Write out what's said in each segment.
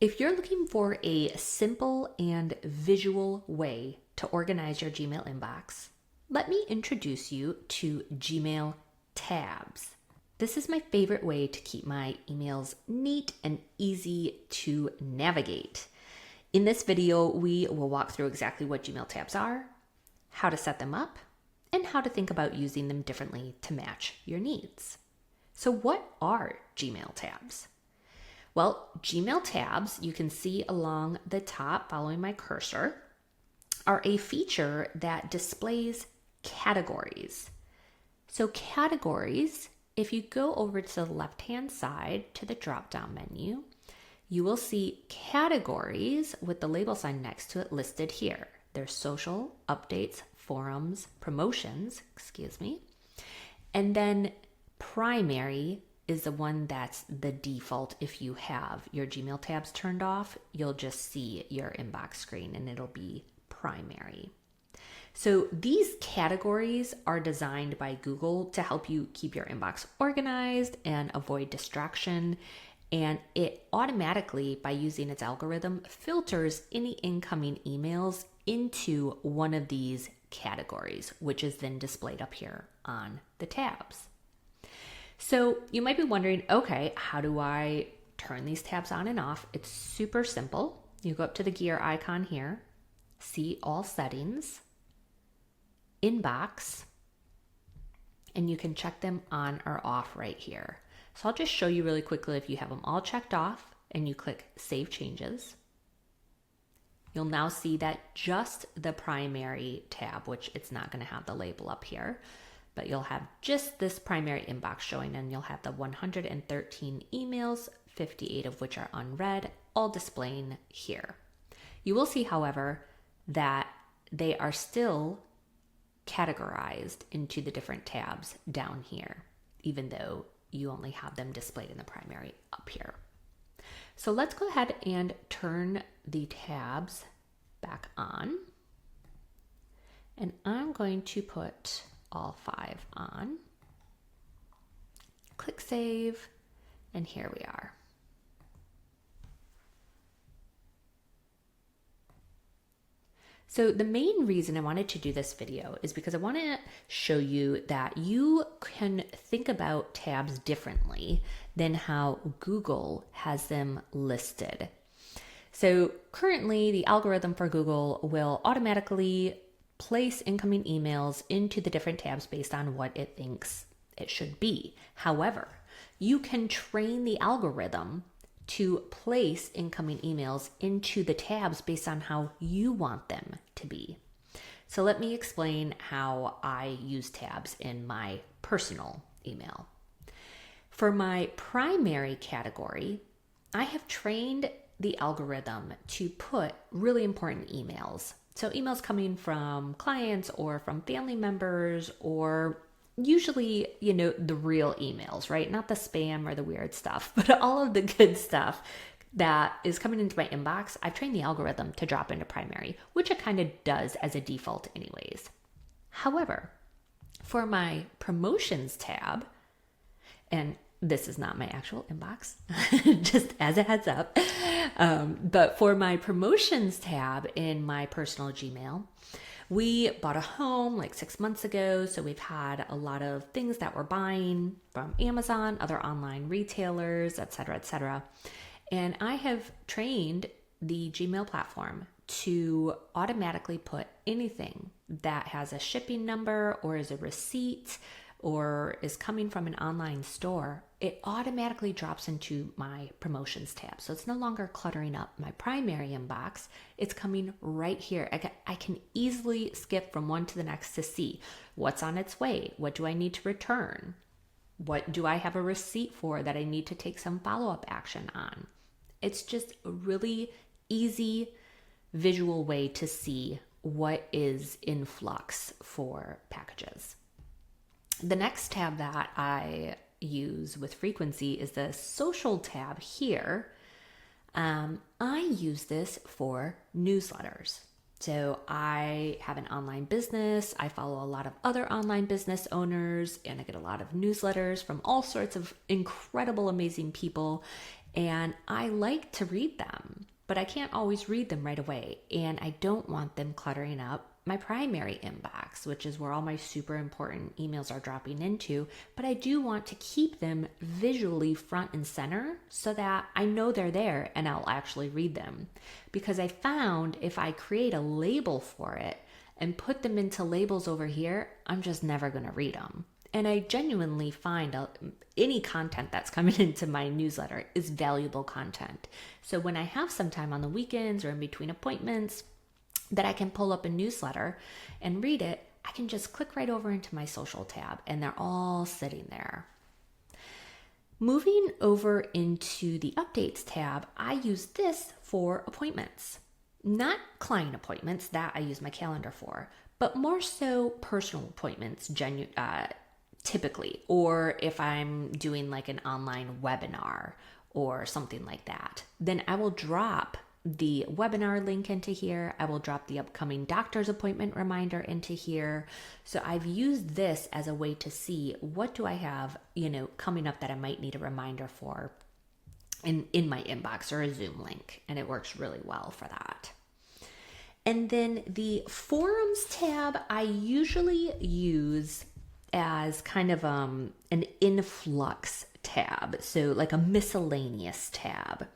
If you're looking for a simple and visual way to organize your Gmail inbox, let me introduce you to Gmail tabs. This is my favorite way to keep my emails neat and easy to navigate. In this video, we will walk through exactly what Gmail tabs are, how to set them up, and how to think about using them differently to match your needs. So what are Gmail tabs? Well, Gmail tabs, you can see along the top following my cursor, are a feature that displays categories. So categories, if you go over to the left-hand side to the drop-down menu, you will see categories with the label sign next to it listed here. There's social, updates, forums, promotions, and then primary is the one that's the default. If you have your Gmail tabs turned off, you'll just see your inbox screen and it'll be primary. So these categories are designed by Google to help you keep your inbox organized and avoid distraction. And it automatically, by using its algorithm, filters any incoming emails into one of these categories, which is then displayed up here on the tabs. So you might be wondering, okay, how do I turn these tabs on and off? It's super simple. You go up to the gear icon here, see all settings, inbox, and you can check them on or off right here. So I'll just show you really quickly. If you have them all checked off and you click Save Changes, you'll now see that just the primary tab, which it's not going to have the label up here, but you'll have just this primary inbox showing, and you'll have the 113 emails, 58 of which are unread, all displaying here. You will see, however, that they are still categorized into the different tabs down here, even though you only have them displayed in the primary up here. So let's go ahead and turn the tabs back on. And I'm going to put all 5 on. Click Save, and here we are. So the main reason I wanted to do this video is because I want to show you that you can think about tabs differently than how Google has them listed. So currently the algorithm for Google will automatically place incoming emails into the different tabs based on what it thinks it should be. However, you can train the algorithm to place incoming emails into the tabs based on how you want them to be. So let me explain how I use tabs in my personal email. For my primary category, I have trained the algorithm to put really important emails. So emails coming from clients or from family members, or usually, the real emails, right? Not the spam or the weird stuff, but all of the good stuff that is coming into my inbox, I've trained the algorithm to drop into primary, which it kind of does as a default anyways. However, for my promotions tab, and this is not my actual inbox, just as a heads up. But for my promotions tab in my personal Gmail, we bought a home like 6 months ago. So we've had a lot of things that we're buying from Amazon, other online retailers, et cetera, et cetera. And I have trained the Gmail platform to automatically put anything that has a shipping number or is a receipt or is coming from an online store, it automatically drops into my promotions tab. So it's no longer cluttering up my primary inbox. It's coming right here. I can easily skip from one to the next to see what's on its way. What do I need to return? What do I have a receipt for that I need to take some follow-up action on? It's just a really easy visual way to see what is in flux for packages. The next tab that I use with frequency is the social tab here. I use this for newsletters. So I have an online business. I follow a lot of other online business owners, and I get a lot of newsletters from all sorts of incredible, amazing people. And I like to read them. but I can't always read them right away. And I don't want them cluttering up my primary inbox, which is where all my super important emails are dropping into. But I do want to keep them visually front and center so that I know they're there and I'll actually read them. Because I found if I create a label for it and put them into labels over here, I'm just never going to read them. And I genuinely find any content that's coming into my newsletter is valuable content. So when I have some time on the weekends or in between appointments that I can pull up a newsletter and read it, I can just click right over into my social tab and they're all sitting there. Moving over into the updates tab, I use this for appointments. Not client appointments, that I use my calendar for, but more so personal appointments, typically, or if I'm doing like an online webinar or something like that, then I will drop the webinar link into here. I will drop the upcoming doctor's appointment reminder into here. So I've used this as a way to see what do I have, coming up that I might need a reminder for in my inbox or a Zoom link. And it works really well for that. And then the forums tab, I usually use as kind of an influx tab, so like a miscellaneous tab.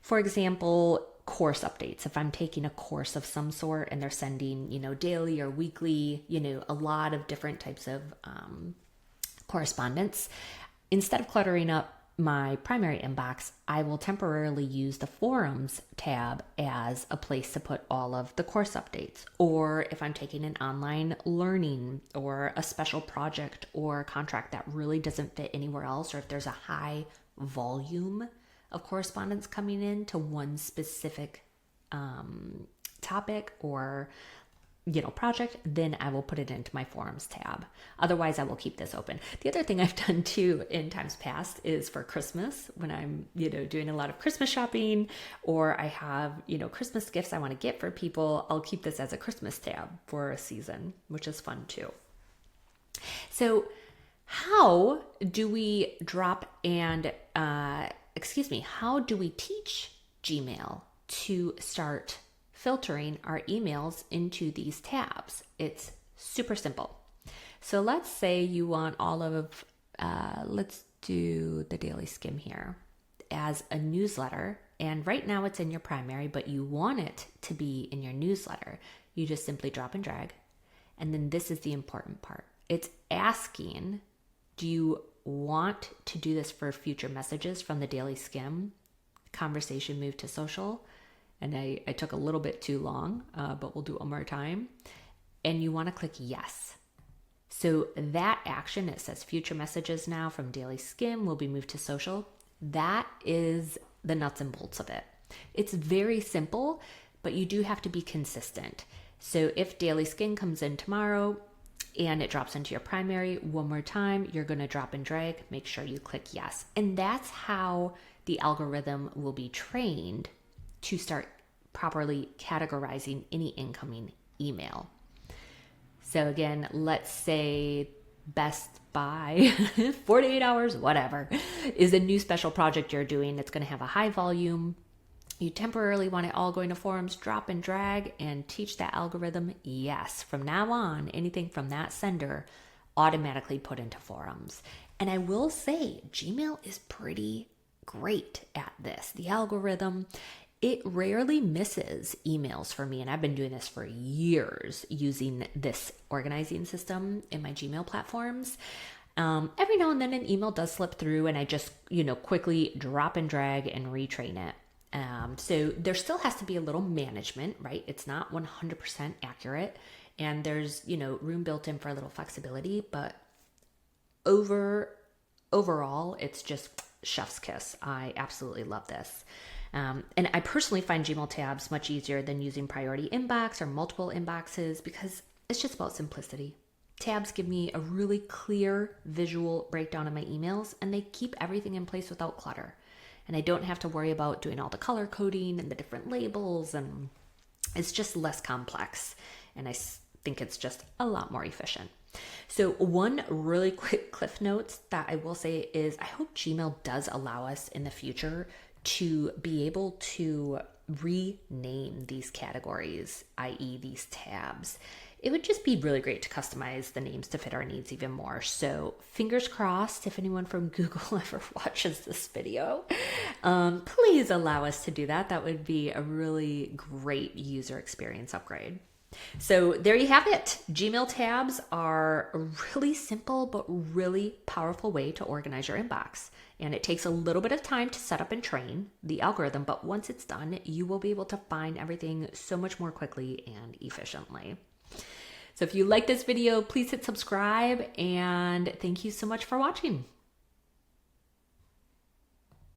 For example, course updates. If I'm taking a course of some sort and they're sending, daily or weekly, a lot of different types of correspondence, instead of cluttering up my primary inbox, I will temporarily use the forums tab as a place to put all of the course updates. Or if I'm taking an online learning or a special project or contract that really doesn't fit anywhere else, or if there's a high volume of correspondence coming in to one specific topic or project, then I will put it into my forums tab. Otherwise, I will keep this open. The other thing I've done too in times past is for Christmas, when I'm, doing a lot of Christmas shopping, or I have, Christmas gifts I want to get for people, I'll keep this as a Christmas tab for a season, which is fun too. So how do we how do we teach Gmail to start filtering our emails into these tabs? It's super simple. So let's say you want all of, let's do the Daily Skim here as a newsletter. And right now it's in your primary, but you want it to be in your newsletter. You just simply drop and drag. And then this is the important part. It's asking, do you want to do this for future messages from the Daily Skim? Conversation moved to social. And I took a little bit too long, but we'll do it one more time. And you want to click yes. So that action, it says future messages now from Daily Skim will be moved to social. That is the nuts and bolts of it. It's very simple, but you do have to be consistent. So if Daily Skim comes in tomorrow and it drops into your primary one more time, you're going to drop and drag, make sure you click yes. And that's how the algorithm will be trained to start properly categorizing any incoming email. So again, let's say Best Buy, 48 hours, whatever, is a new special project you're doing. It's going to have a high volume. You temporarily want it all going to forums, drop and drag, and teach that algorithm, yes, from now on, anything from that sender automatically put into forums. And I will say, Gmail is pretty great at this. The algorithm, it rarely misses emails for me. And I've been doing this for years using this organizing system in my Gmail platforms. Every now and then an email does slip through and I just, quickly drop and drag and retrain it. So there still has to be a little management, right? It's not 100% accurate and there's, room built in for a little flexibility, but overall, it's just chef's kiss. I absolutely love this. And I personally find Gmail tabs much easier than using priority inbox or multiple inboxes because it's just about simplicity. Tabs give me a really clear visual breakdown of my emails and they keep everything in place without clutter. And I don't have to worry about doing all the color coding and the different labels, and it's just less complex. And I think it's just a lot more efficient. So one really quick cliff notes that I will say is I hope Gmail does allow us in the future to be able to rename these categories, i.e. these tabs. It would just be really great to customize the names to fit our needs even more. So fingers crossed, if anyone from Google ever watches this video, please allow us to do that. That would be a really great user experience upgrade. So there you have it. Gmail tabs are a really simple but really powerful way to organize your inbox. And it takes a little bit of time to set up and train the algorithm, but once it's done, you will be able to find everything so much more quickly and efficiently. So if you like this video, please hit subscribe, and thank you so much for watching.